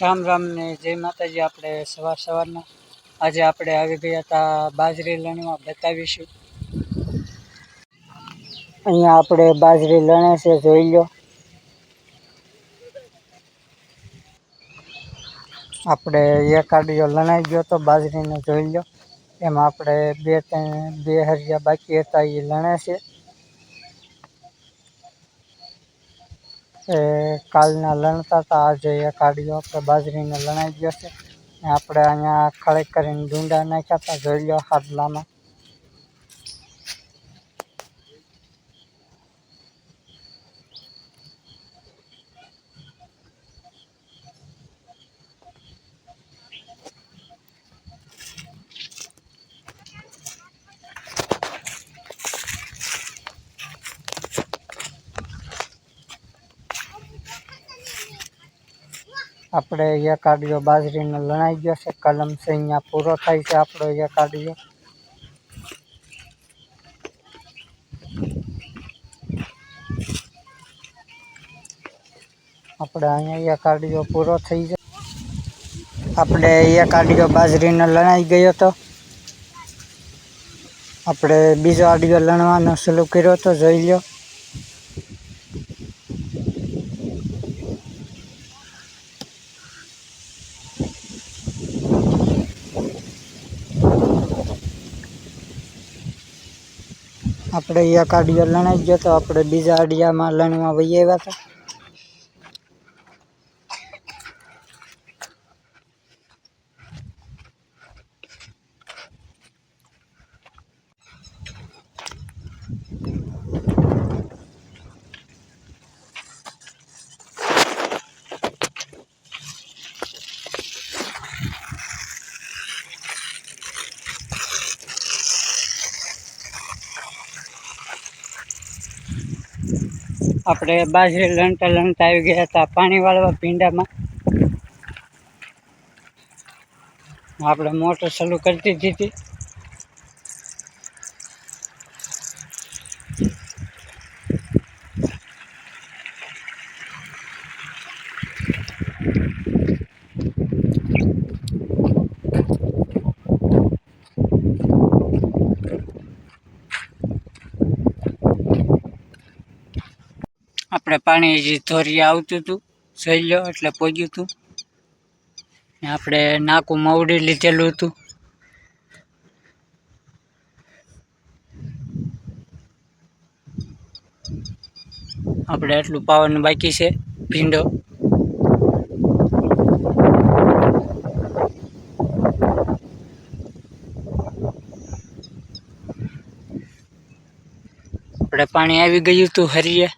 રામ રામ ને જય માતાજી। આપણે સવારના આજે આપણે આવી ગયા હતા બાજરી લણવા, બતાવીશું। અહીંયા આપણે બાજરી લણે છે, જોઈ લો। આપણે એક આડિયો લણાઈ ગયો તો બાજરીને, જોઈ લો। એમાં આપણે બે હરિયા બાકી હતા, એ લણે છે। એ કાલના લણતા હતા, આજે એક આડિયો આપણે બાજરીને લણાઈ ગયો છે। આપણે અહીંયા ખડે કરીને ડુંડા નાખ્યા હતા, જોઈ લો હાડલામાં। આપણે એક આડિયો બાજરીને લણાઈ ગયો છે, કલમ છે અહીંયા પૂરો થાય છે આપણો એક આડિયો। આપણે અહીંયા એક આડિયો પૂરો થઈ જાય। આપણે એક આડિયો બાજરીને લણાઈ ગયો તો આપણે બીજો આડિયો લણવાનો શરૂ કર્યો તો, જોઈ લો। આપણે એક આડિયો લણાઈ ગયો તો આપણે બીજા આડિયામાં લણવા વહી આવ્યા હતા। આપણે બાજરી લણતા આવી ગયા હતા પાણી વાળવા ભીંડામાં। આપણે મોટર ચાલુ કરી દીધી હતી। આપણે પાણી જે ધોરી આવતું હતું, જોઈ લો, એટલે પહોંચ્યું હતું। આપણે નાકું મવડી લીધેલું હતું। આપણે એટલું પાવાનું બાકી છે ભીંડો। આપણે પાણી આવી ગયું હતું હરીએ।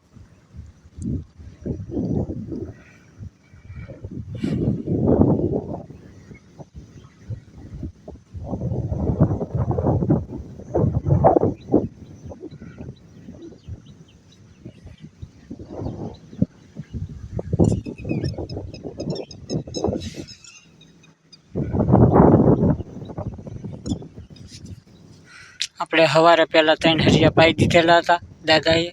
આપણે સવારે પહેલા 3 હરિયા પાઈ દીધેલા હતા દાદાએ।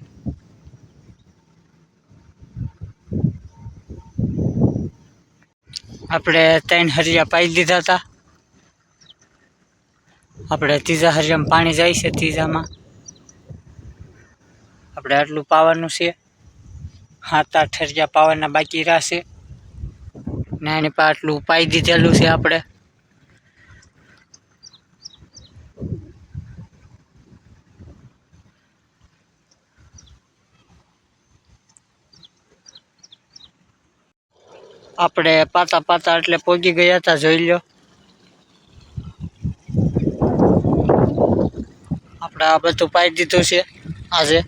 આપણે 3 હરિયા પાઈ દીધા હતા। આપણે ત્રીજા હરિયામાં પાણી જાય છે। ત્રીજામાં આપણે આટલું પાવાનું છે, 7-8 હરિયા પાવાના બાકી રહેશે ને એની પર આટલું પાઈ દીધેલું છે આપણે। આપણે પાતા એટલે પહોંચી ગયા હતા, જોઈ લો। આપણે આ બધું પાઈ દીધું છે આજે।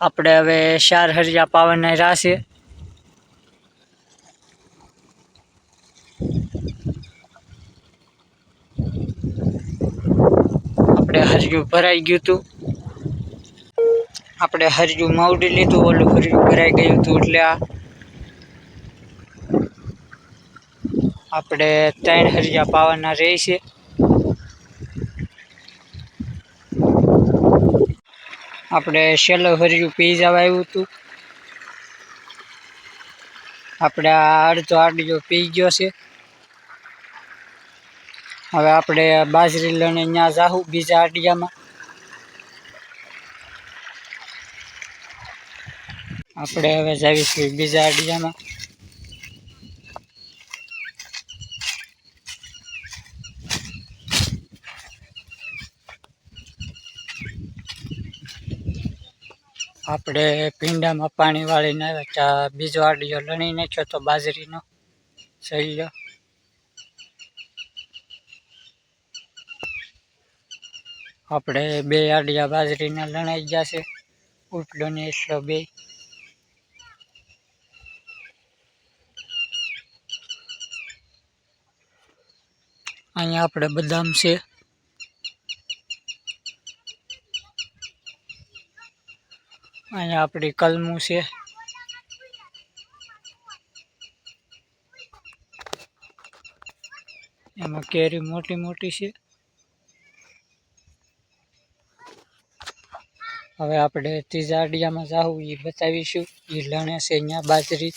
આપણે હવે 4 હરિયા પાવાના રહેશે। આપણે હરિયું ભરાઈ ગયું હતું। આપણે હરિયું મવડી લીધું, ઓલું હરિયું ભરાઈ ગયું હતું, એટલે આપણે 3 હરિયા પાવાના રહેશે। આપણે છેલ્લું હરિયું પી જવા આવ્યું હતું। આપણે આ અડધો આડિયો પી ગયો છે. હવે આપણે બાજરી લઈને ત્યાં જાહું બીજા આડિયામાં. આપણે હવે જાવીશું બીજા આડિયામાં. આપણે ભીંડામાં પાણી વાળીને આવ્યા ત્યાં બીજો આડિયો લણી નાખ્યો તો બાજરીનો સહી. આપણે બે આડિયા બાજરીના લણાઈ ગયા છે, ઉટલો ને એટલો બે. અહીંયા આપણે બદામ છે. અહીંયા આપણી કલમું છે. એમાં કેરી મોટી મોટી છે. હવે આપણે ત્રીજા આડિયામાં જાહું એ બતાવીશું. એ લણે છે અહીંયા બાજરી.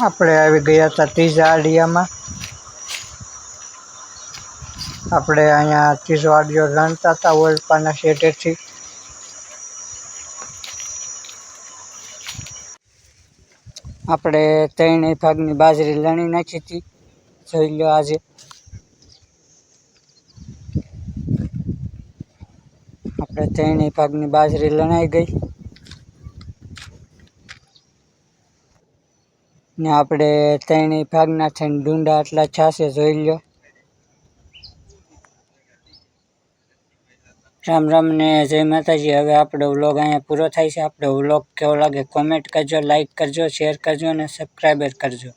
આપણે આવી ગયા હતા ત્રીજા આડિયામાં. આપણે અહીંયા ત્રીજો આડિયો લણતા હતા ઓલપાના શેઢેથી. આપણે ત્રણેય ભાગની બાજરી લણી નાખી હતી, જોઈ લો આજે. આપણે ત્રણેય ભાગની બાજરી લણાઈ ગઈ ને આપણે ત્રણેય ભાગના થઈને ડુંડા આટલા છાશે, જોઈ લો. રામ રામ ને જય માતાજી. હવે આપણો વ્લોગ અહીંયા પૂરો થાય છે. આપણો વ્લોગ કેવો લાગે કોમેન્ટ કરજો, લાઈક કરજો, શેર કરજો અને સબસ્ક્રાઈબર કરજો.